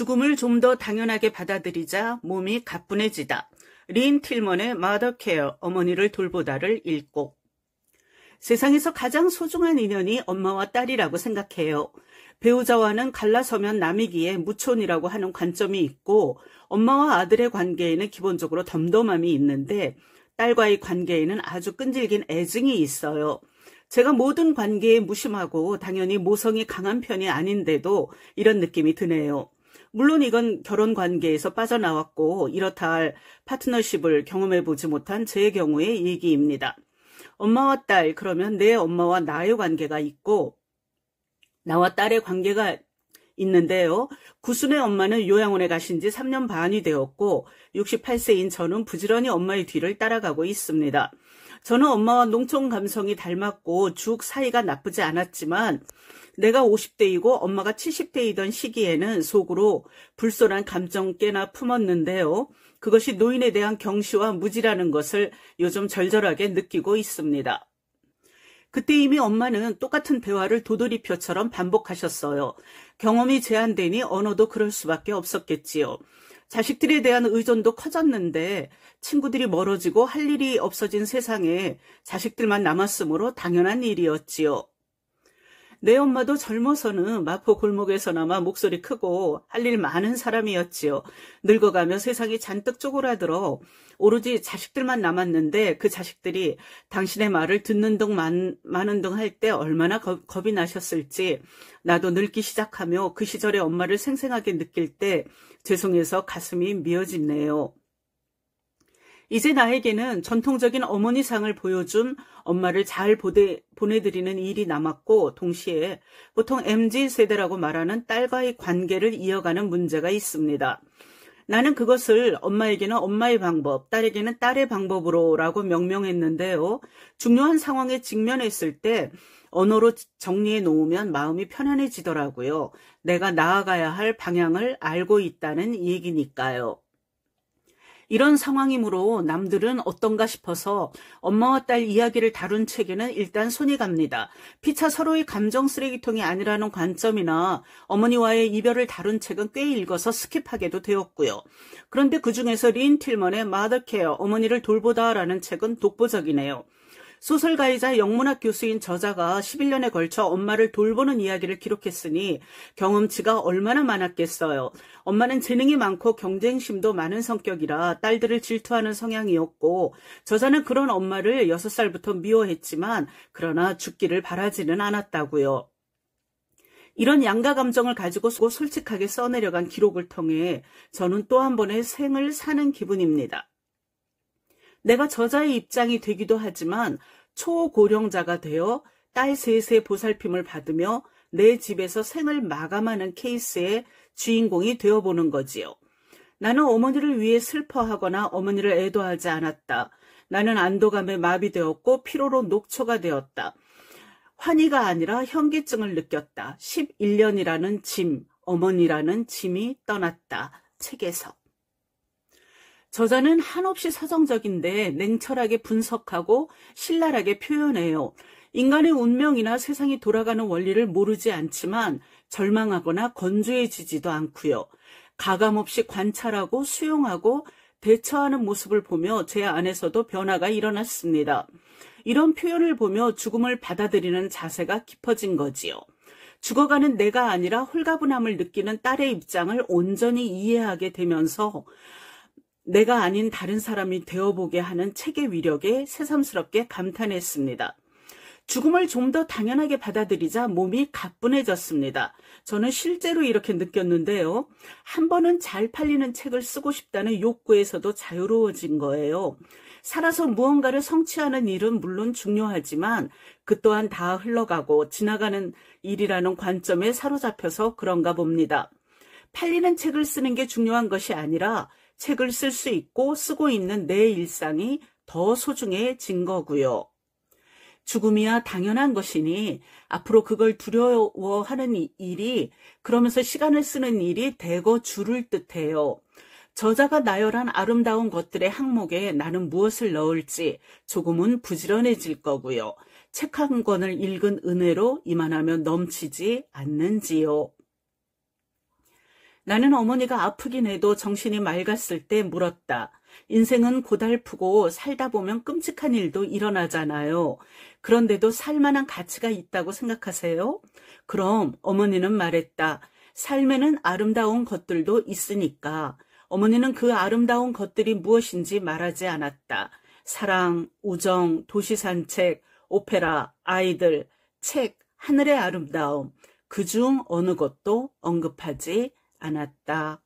죽음을 좀 더 당연하게 받아들이자 몸이 가뿐해지다. 린 틸먼의 Mother Care, 어머니를 돌보다를 읽고. 세상에서 가장 소중한 인연이 엄마와 딸이라고 생각해요. 배우자와는 갈라서면 남이기에 무촌이라고 하는 관점이 있고 엄마와 아들의 관계에는 기본적으로 덤덤함이 있는데 딸과의 관계에는 아주 끈질긴 애증이 있어요. 제가 모든 관계에 무심하고 당연히 모성이 강한 편이 아닌데도 이런 느낌이 드네요. 물론 이건 결혼 관계에서 빠져나왔고 이렇다 할 파트너십을 경험해보지 못한 제 경우의 얘기입니다. 엄마와 딸, 그러면 내 엄마와 나의 관계가 있고 나와 딸의 관계가 있는데요. 구순의 엄마는 요양원에 가신 지 3년 반이 되었고 68세인 저는 부지런히 엄마의 뒤를 따라가고 있습니다. 저는 엄마와 농촌 감성이 닮았고 쭉 사이가 나쁘지 않았지만 내가 50대이고 엄마가 70대이던 시기에는 속으로 불손한 감정 꽤나 품었는데요. 그것이 노인에 대한 경시와 무지라는 것을 요즘 절절하게 느끼고 있습니다. 그때 이미 엄마는 똑같은 대화를 도돌이표처럼 반복하셨어요. 경험이 제한되니 언어도 그럴 수밖에 없었겠지요. 자식들에 대한 의존도 커졌는데 친구들이 멀어지고 할 일이 없어진 세상에 자식들만 남았으므로 당연한 일이었지요. 내 엄마도 젊어서는 마포 골목에서나마 목소리 크고 할 일 많은 사람이었지요. 늙어가며 세상이 잔뜩 쪼그라들어 오로지 자식들만 남았는데 그 자식들이 당신의 말을 듣는 둥 마는 둥 할 때 얼마나 겁이 나셨을지 나도 늙기 시작하며 그 시절의 엄마를 생생하게 느낄 때 죄송해서 가슴이 미어지네요. 이제 나에게는 전통적인 어머니상을 보여준 엄마를 잘 보내드리는 일이 남았고 동시에 보통 MZ세대라고 말하는 딸과의 관계를 이어가는 문제가 있습니다. 나는 그것을 엄마에게는 엄마의 방법, 딸에게는 딸의 방법으로라고 명명했는데요. 중요한 상황에 직면했을 때 언어로 정리해 놓으면 마음이 편안해지더라고요. 내가 나아가야 할 방향을 알고 있다는 얘기니까요. 이런 상황이므로 남들은 어떤가 싶어서 엄마와 딸 이야기를 다룬 책에는 일단 손이 갑니다. 피차 서로의 감정 쓰레기통이 아니라는 관점이나 어머니와의 이별을 다룬 책은 꽤 읽어서 스킵하게도 되었고요. 그런데 그중에서 린 틸먼의 Mother Care, 어머니를 돌보다라는 책은 독보적이네요. 소설가이자 영문학 교수인 저자가 11년에 걸쳐 엄마를 돌보는 이야기를 기록했으니 경험치가 얼마나 많았겠어요. 엄마는 재능이 많고 경쟁심도 많은 성격이라 딸들을 질투하는 성향이었고 저자는 그런 엄마를 6살부터 미워했지만 그러나 죽기를 바라지는 않았다고요. 이런 양가 감정을 가지고 솔직하게 써내려간 기록을 통해 저는 또 한 번의 생을 사는 기분입니다. 내가 저자의 입장이 되기도 하지만 초고령자가 되어 딸 셋의 보살핌을 받으며 내 집에서 생을 마감하는 케이스의 주인공이 되어보는 거지요. 나는 어머니를 위해 슬퍼하거나 어머니를 애도하지 않았다. 나는 안도감에 마비되었고 피로로 녹초가 되었다. 환희가 아니라 현기증을 느꼈다. 11년이라는 짐, 어머니라는 짐이 떠났다. 책에서. 저자는 한없이 서정적인데 냉철하게 분석하고 신랄하게 표현해요. 인간의 운명이나 세상이 돌아가는 원리를 모르지 않지만 절망하거나 건조해지지도 않고요. 가감없이 관찰하고 수용하고 대처하는 모습을 보며 제 안에서도 변화가 일어났습니다. 이런 표현을 보며 죽음을 받아들이는 자세가 깊어진 거지요. 죽어가는 내가 아니라 홀가분함을 느끼는 딸의 입장을 온전히 이해하게 되면서 내가 아닌 다른 사람이 되어보게 하는 책의 위력에 새삼스럽게 감탄했습니다. 죽음을 좀 더 당연하게 받아들이자 몸이 가뿐해졌습니다. 저는 실제로 이렇게 느꼈는데요. 한 번은 잘 팔리는 책을 쓰고 싶다는 욕구에서도 자유로워진 거예요. 살아서 무언가를 성취하는 일은 물론 중요하지만 그 또한 다 흘러가고 지나가는 일이라는 관점에 사로잡혀서 그런가 봅니다. 팔리는 책을 쓰는 게 중요한 것이 아니라 책을 쓸 수 있고 쓰고 있는 내 일상이 더 소중해진 거고요. 죽음이야 당연한 것이니 앞으로 그걸 두려워하는 일이 그러면서 시간을 쓰는 일이 대거 줄을 뜻해요. 저자가 나열한 아름다운 것들의 항목에 나는 무엇을 넣을지 조금은 부지런해질 거고요. 책 한 권을 읽은 은혜로 이만하면 넘치지 않는지요. 나는 어머니가 아프긴 해도 정신이 맑았을 때 물었다. 인생은 고달프고 살다 보면 끔찍한 일도 일어나잖아요. 그런데도 살만한 가치가 있다고 생각하세요? 그럼 어머니는 말했다. 삶에는 아름다운 것들도 있으니까. 어머니는 그 아름다운 것들이 무엇인지 말하지 않았다. 사랑, 우정, 도시 산책, 오페라, 아이들, 책, 하늘의 아름다움. 그중 어느 것도 언급하지 않았다.